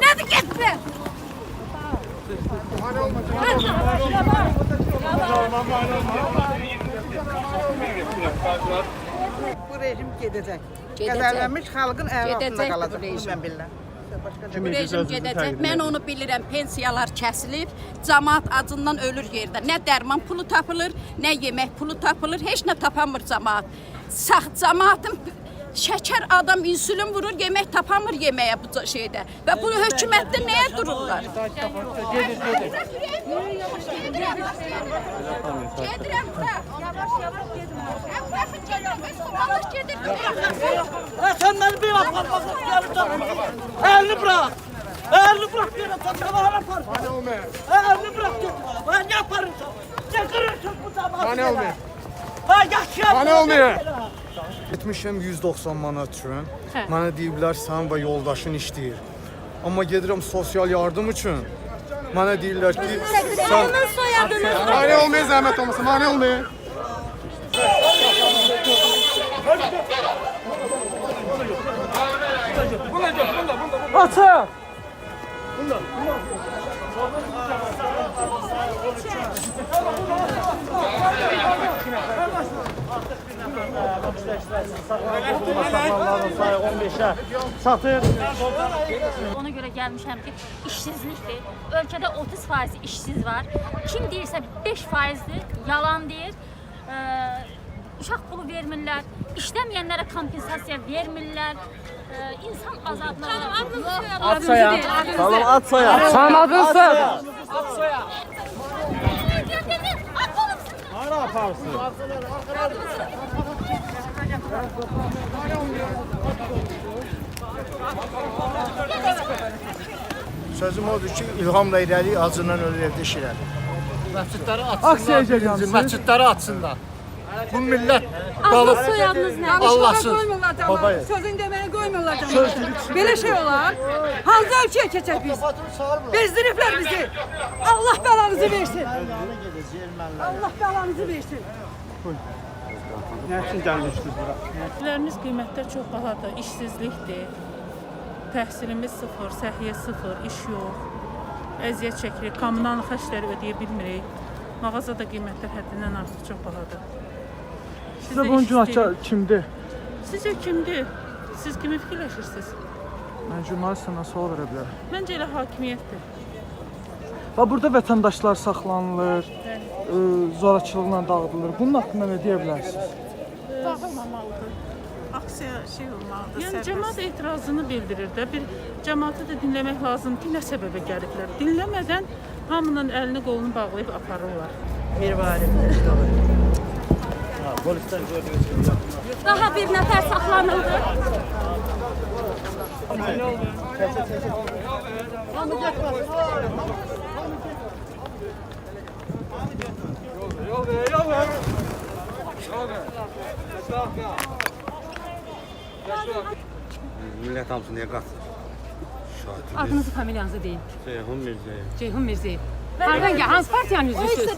Nerede gitti? Bu rejim gedəcək. Qədərlənmiş xalqın əli altında qalacaq. Mən bilirəm. Bu rejim gedəcək. Mən onu bilirəm. Pensiyalar kəsilib, cəmaət acından ölür yerdə. Nə dərman pulu tapılır, nə yemək pulu tapılır, heç nə tapamır cəmaət. Cəmaətin şəkər adam insülin vurur, yemək tapamır yeməyə bu şeydə. Və bu hökumətdə nəyə dururlar? Gedirəm bura. Yavaş-yavaş gedirəm. Əvvəlki gedirəm. Üstündən gedirəm. Sen beni bir aparmasın. Elini bırak. Elini bırak diyorum. Sen bana yapar. Elini bırak diyorum. Ben ne yaparım sen? Ne kırırsın bu zamanı? Bana olmuyor. Ben yaşayamam. Bana olmuyor. Etmişim 190 manat üçün. Mənə deyiblər sən və yoldaşın işləyir. Amma gedirəm sosial yardım üçün. Mənə deyirlər ki, sən mane olmuyor, zəhmət olmasın, mane olmuyor. Açın. Ona göre gelmişəm ki, işsizlikdir. Ölkədə 30% işsiz var. Kim deyirsə 5%'dir, yalan deyir. Uşaq pulu vermirlər, işləməyənlərə kompensasiya vermirlər. İnsan azadlığı. At soya. Tamam at soya. Sen adın sen. At soya. Ne yaparsın? Sözüm odur ki, İlhamla irəli acından ölür evdə işlədir. Məscidləri açsınlar. Məscidləri açsınlar. Bu millət Allah soyadınız ne? Allahsız. Babayı. Sözün demeye koymuyorlar camaat. Böyle şey olar. Hangi ülkeye geçecek biz? Bezdiripler bizi. Allah belanızı versin. Allah belanızı versin. Nə üçün gəlmişdiniz bura? Evlərimiz qiymətlər çox bahadır, işsizlikdir, təhsilimiz sıfır, səhiyyə sıfır, iş yox, əziyyət çəkirik, kommunal xərcləri ödəyə bilmirik, mağazada qiymətlər həddindən artıq çox bahadır. Sizə bunun günahkar kimdir? Sizcə kimdir? Siz kimi fikirləşirsiniz? Mən jurnalistə nasıl sual verə bilərəm? Məncə elə hakimiyyətdir. Və burada vətəndaşlar saxlanılır, zorakılıqla dağıdılır. Bunun haqqında nə deyə bilərsiniz? Dağılmamalıdır. Aksiya şey olmalıdır. Yəni cəmaət etirazını bildirir də. Bir cəmaatı da dinləmək lazımdır ki, nə səbəbə gəliblər. Dinləmədən hamının əlini qolunu bağlayıb aparırlar. Daha bir nəfər saxlanıldı. Millət hamısı niyə qaçır? Adınızı, familiyanızı deyin. Ceyhun Mirzəyev. Ceyhun Mirzeyev. Hardan gel? Hansı partiyanın üzvüsünüz?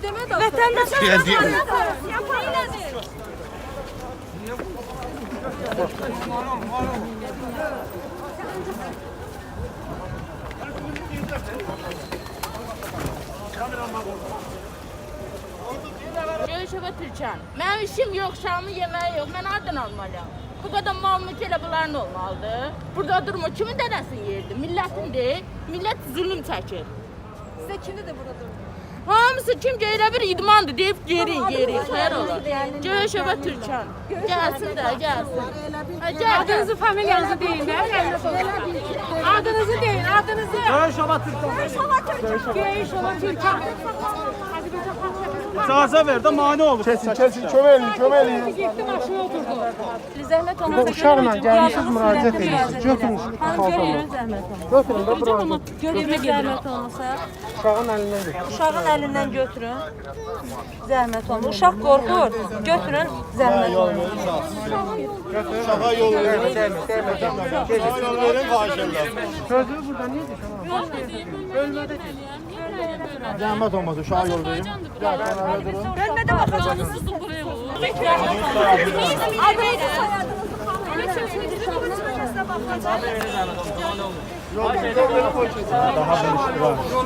Görüşəbə Türkan. Mənim işim yox, şamı yeməyi yox. Mən hardan almalıyam? Bu qədər mal-mülk elə bunların olmalıdır. Burada durma, kimin dədəsini yerdi? Millətindir. Millət zulüm çəkir. Size kimdi de burada durdu? Hamısı kim elə bir idmandır deyib geri. Xeyr olar. Görüşəbə Türkan. Gəlsin də, gəlsin. Adınızı, familiyanızı deyin. Adınızı deyin, adınızı. Şova Türkan. İcazə ver də mane olur. Kesin, köməkliyin. Getdi maşına oturdu. Zəhmət olmasa Uşaqla gəlmişsiniz, müraciət edirsiniz. Götürün. Görürəm zəhmət olmasa. Götürün də bura. Görürəm zəhmət olmasa. Uşağın əlindən götürün. Uşağın əlindən götürün. Zəhmət olmasa. Uşaq qorxur. Götürün zəhmət olmasa. Uşağa yol verin. Uşağa yol verin, xahiş edirəm. Sözü burada niyə düşür? Ölmədi. Zəhmət olmasa uşağa yol verin. Ölmədə baxacaqsınız.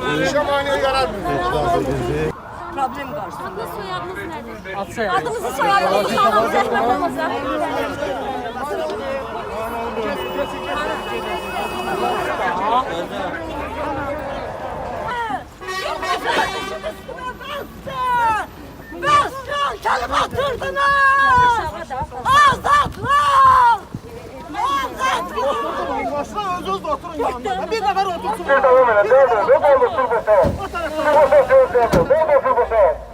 Adınızı İşə mane yaratmır. problem var. Adınız soyadınız nədir? Adınızı soyadınızı xanım zəhmət olmasa. Baskan kelimatırdınız! Azadlar! Azadlar! Başına öz oturun yanında. Bir nəfər otursun. Ne olur, ne olur, ne olur, ne olur, ne olur, ne olur, ne olur,